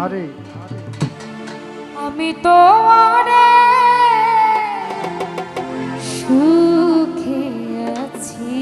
আরে আমি তো আরে সুখে আছি।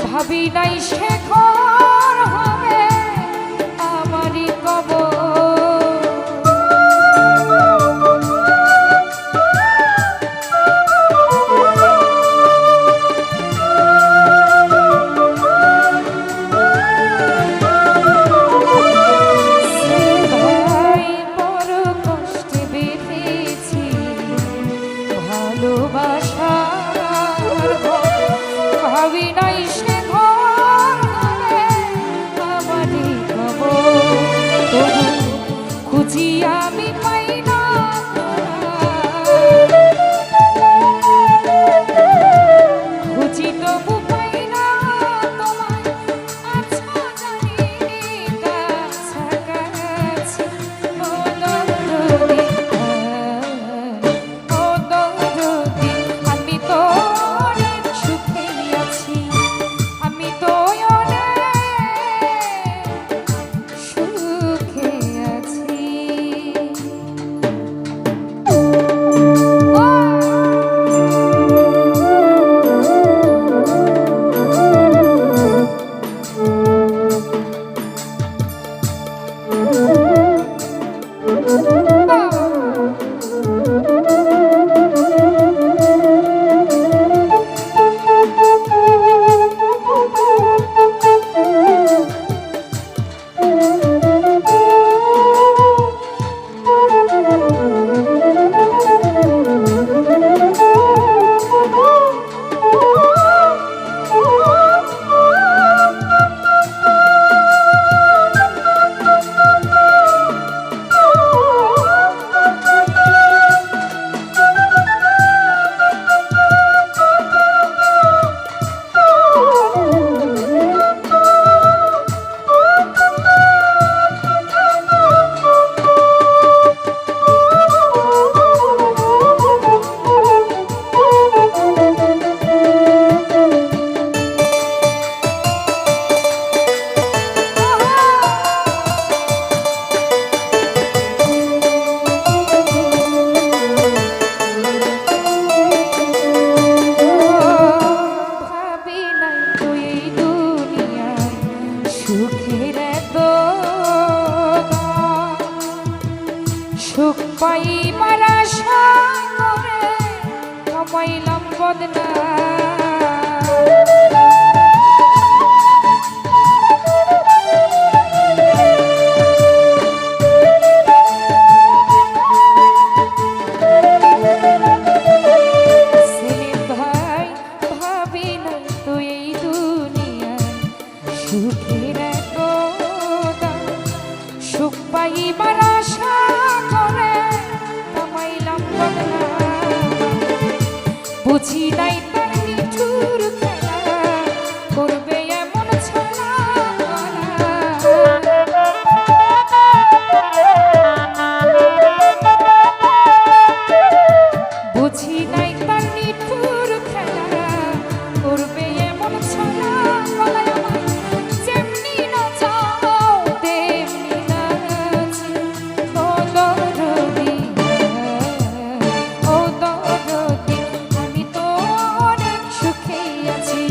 ভাবি নাই শেখর হবে আমারই কবর। ভাই বড় কষ্টে বেঁধেছি ভালোবাসার ভাবি নাই খুঁজি আমি পাই না খুঁজি তবু পাই না তোমায় আছো জানি কাছাকাছি। ও দরদি বুঝি নাই তার নিঠুর খেলা করবে এমন ছলা বুঝি নাই তার নিঠুর খেলা করবে এমন ছলা গলায় আমার যেমনি নাচাও তেমনি নাচে ও দরদি ও দরদি আমি তো অনেক সুখে আছি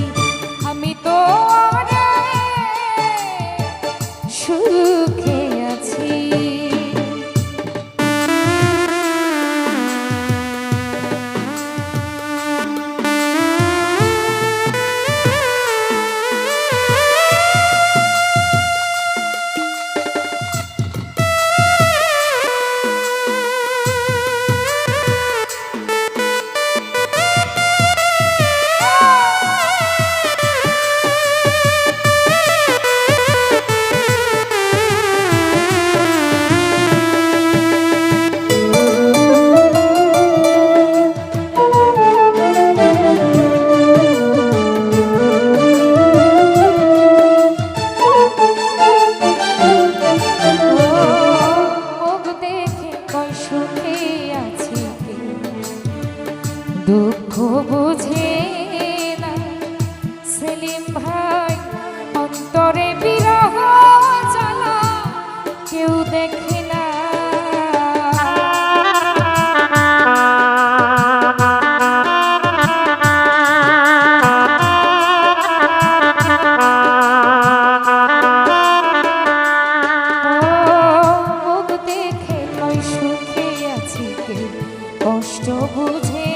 আমি তো অনেক সুখে আছি দুঃখ বুঝে না সেলিম ভাই অন্তরে বিরহ জ্বালা কেউ দেখে না মুখ দেখে কই সুখে আছি কেউ কষ্ট বুঝে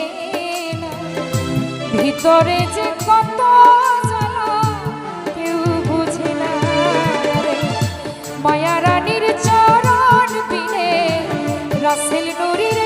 ভিতরে যে কত জ্বালা কেউ বুঝে না মায়া রানীর চরণ বিনে রাসেল নুরির